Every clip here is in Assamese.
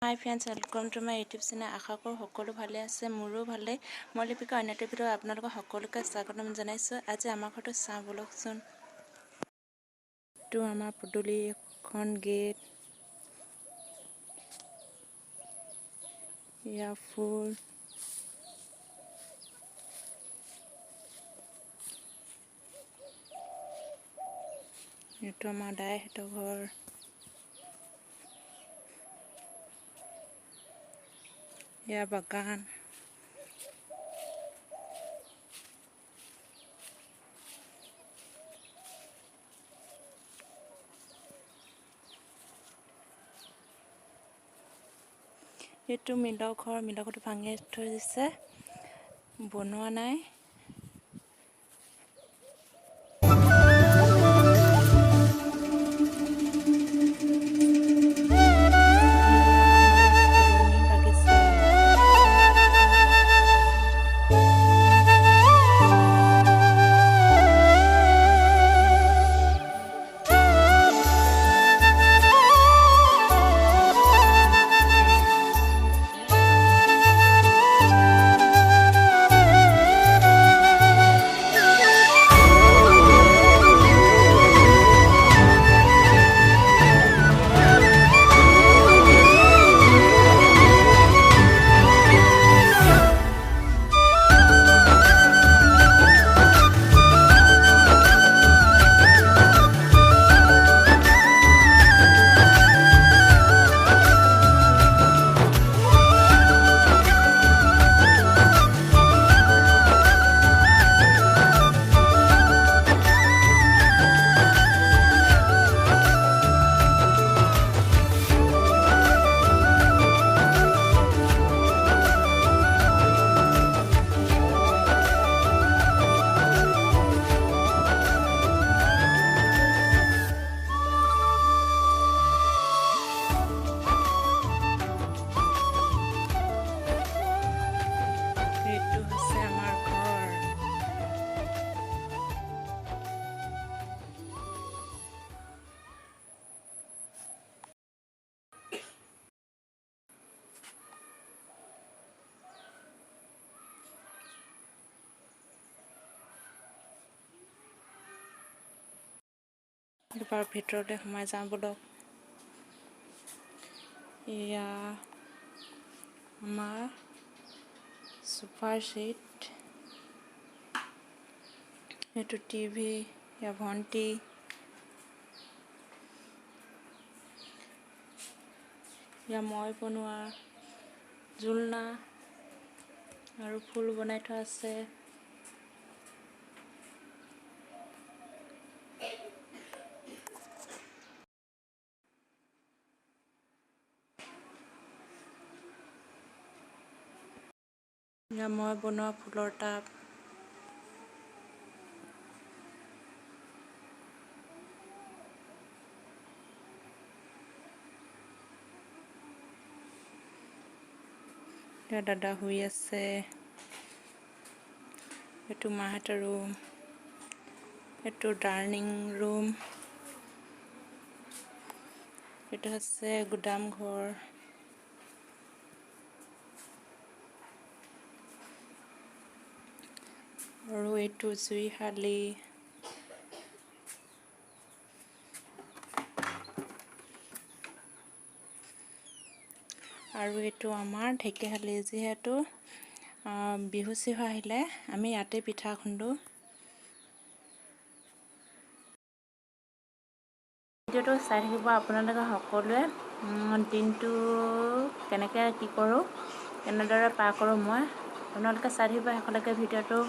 High friends, welcome to my YouTube channel. আশা কৰোঁ সকলো ভালে আছে, মোৰো ভালেই। মই লিপিকা অন্য এটা ভিডিঅ' আপোনালোকক সকলোকে স্বাগতম জনাইছোঁ। আজি আমাৰ ঘৰটো চাওঁ বলকচোন। এইটো আমাৰ পদূলি এখন গেট, এয়া ফুল, এইটো আমাৰ দাইহঁতৰ ঘৰ, এয়া বাগান, এইটো মিলৰ ঘৰটো ভাঙি থৈ দিছে, বনোৱা নাই। এইটো হৈছে আমাৰ ঘৰ। এবাৰ ভিতৰতে সোমাই যাওঁ বলক। এয়া আমাৰ চোফাৰ ছিট, এইটো টিভি, এয়া ভণ্টি, এয়া মই বনোৱা জোলনা আৰু ফুল বনাই থোৱা আছে। এয়া মই বনোৱা ফুলৰ টাব, এয়া দাদা শুই আছে। এইটো মাহঁতৰ ৰুম, এইটো ডাইনিং ৰুম, এইটো হৈছে গুদাম ঘৰ, আৰু এইটো জুইশালি, আৰু এইটো আমাৰ ঢেকীয়াশালি। যিহেতু বিহু চিহু আহিলে আমি ইয়াতে পিঠা খুন্দো। ভিডিঅ'টো চাই থাকিব আপোনালোকে সকলোৱে। দিনটো কেনেকৈ কি কৰোঁ, কেনেদৰে পাৰ কৰোঁ মই, আপোনালোকে চাই থাকিব শেষলৈকে ভিডিঅ'টো।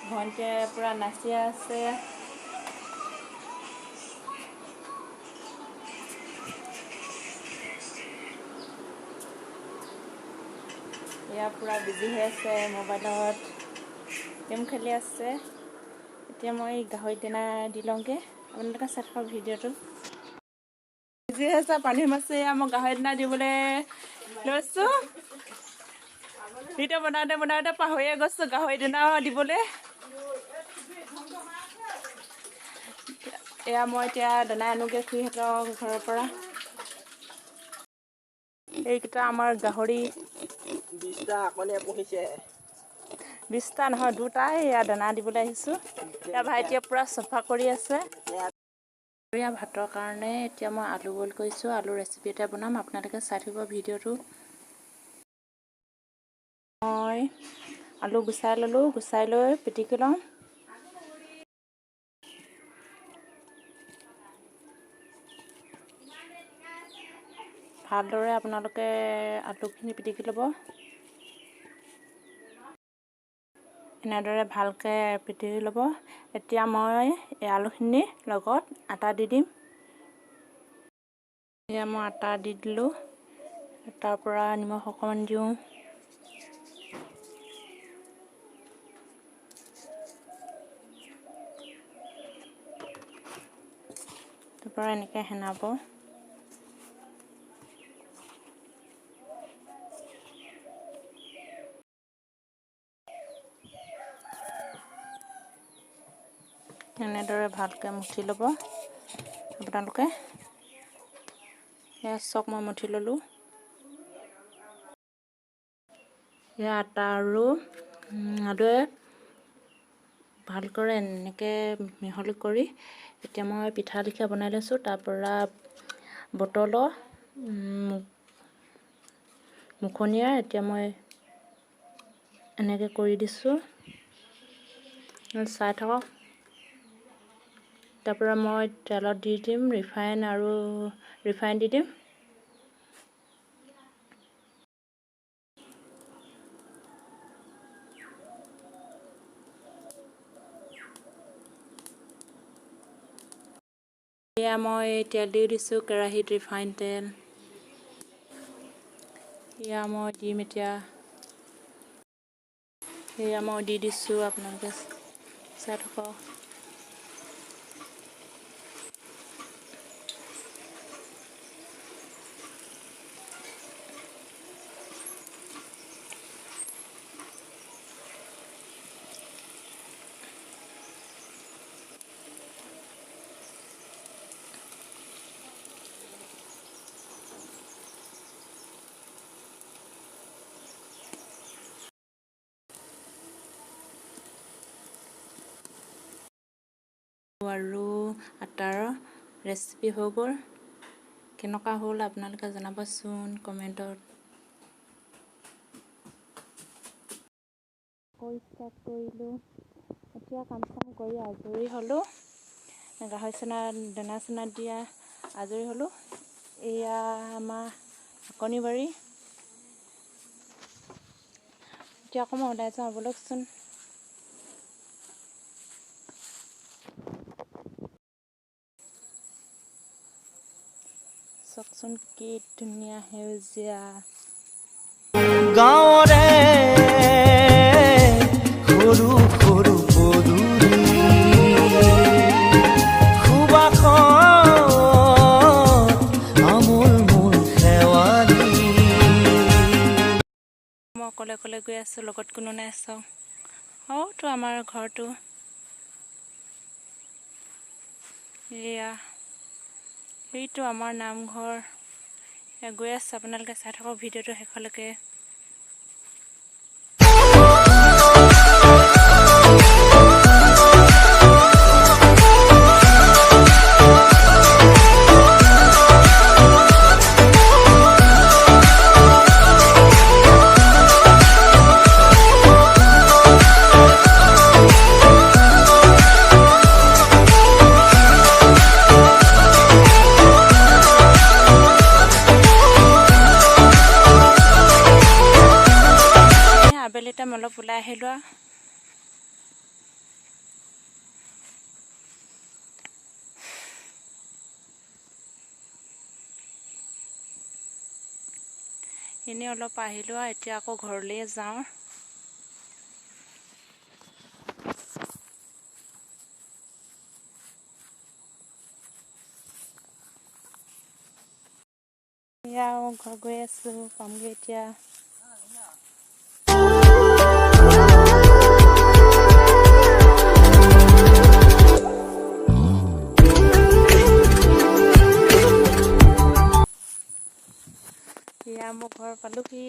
ভণ্টিয়ে পূৰা নাচি আছে। এয়া পূৰা বিজি হৈ আছে, মোবাইলত গেম খেলি আছে। এতিয়া মই গাহৰি দানা দি লওঁগৈ, আপোনালোকে চাই থাকক ভিডিঅ'টো। বিজি হৈছে, পানী মাছে মই গাহৰি দানা দিবলৈ লৈছোঁ। ভিডিঅ' বনাওঁতে পাহৰিয়ে গৈছোঁ গাহৰি দানা দিবলৈ। এয়া মই এতিয়া দানা আনোগৈ খুৰীহঁতৰ ঘৰৰ পৰা। এইকেইটা আমাৰ গাহৰি 20টা আকলে পুহিছে 20টা নহয় 2টা এয়া দানা দিবলৈ আহিছোঁ এয়া ভাইটিয়ে পুৰা চফা কৰি আছে দুপৰীয়া ভাতৰ কাৰণে এতিয়া মই আলু বইল কৰিছোঁ আলু ৰেচিপি এটা বনাম আপোনালোকে চাই থাকিব ভিডিঅ'টো মই আলু গুচাই ল'লোঁ গুচাই লৈ পিটিকি লওঁ ভালদৰে আপোনালোকে আলুখিনি পিটিকি ল'ব এনেদৰে ভালকৈ পিটিকি ল'ব এতিয়া মই এই আলুখিনিৰ লগত আটা দি দিম এয়া মই আটা দি দিলোঁ তাৰ পৰা নিমখ অকণমান দিওঁ তাৰ পৰা এনেকৈ সানিব এনেদৰে ভালকৈ মুঠি ল'ব আপোনালোকে এয়া চক মই মুঠি ল'লোঁ এয়া আটা আৰু আলুৱে ভালকৈ এনেকৈ মিহলি কৰি এতিয়া মই পিঠা লেখীয়া বনাই লৈছোঁ তাৰ পৰা বটলৰ মুখনীয়া এতিয়া মই এনেকৈ কৰি দিছোঁ চাই থাকক তাৰ পৰা মই তেলত দি দিম ৰিফাইন দি দিম এয়া মই তেল দি দিছোঁ কেৰাহীত ৰিফাইন তেল এয়া মই দিম এতিয়া এয়া মই দি দিছোঁ আপোনালোকে চাই থাকক আৰু আটাৰ ৰেচিপি হৈ গ'ল কেনেকুৱা হ'ল আপোনালোকে জনাবচোন কমেণ্টত ষ্টাৰ্ট কৰিলোঁ এতিয়া কাম চাম কৰি আজৰি হ'লোঁ গাহৰি দানা চানা দিয়া আজৰি হ'লোঁ এয়া আমাৰ শাকনি বাৰী এতিয়া আকৌ মই ওলাই যাওঁ ব'লকচোন চাওকচোন কি ধুনীয়া সেউজীয়া গাঁৱৰে সৰু সৰু পদূলি সুবাসত আমোল মোল শেৱালি মই অকলে অকলে গৈ আছোঁ লগত কোনো নাই চাওঁ তো আমাৰ ঘৰটো এয়া এইটো আমাৰ নামঘৰ গৈ আছে আপোনালোকে চাই থাকক ভিডিঅ'টো শেষলৈকে আবেলি টাইম অলপ ওলাই আহিলোঁ এনেই অলপ আহিলোঁ এতিয়া আকৌ ঘৰলৈ যাওঁ এয়া ঘৰ গৈ আছোঁ পামগৈ এতিয়া এয়া মোৰ ঘৰ পালোহি।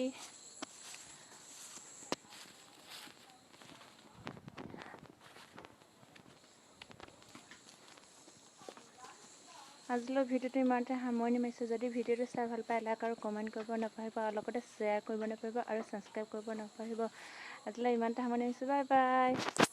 আজিলৈ ভিডিঅ'টো ইমানতে সামৰণি মাৰিছোঁ। যদি ভিডিঅ'টো চাই ভাল পায় লাইক আৰু কমেণ্ট কৰিব নাপাহৰিব আৰু লগতে শ্বেয়াৰ কৰিব নাপাহৰিব আৰু ছাবস্ক্ৰাইব কৰিব নাপাহৰিব। আজিলৈ ইমানতে সামৰণি মাৰিছোঁ। Bye bye.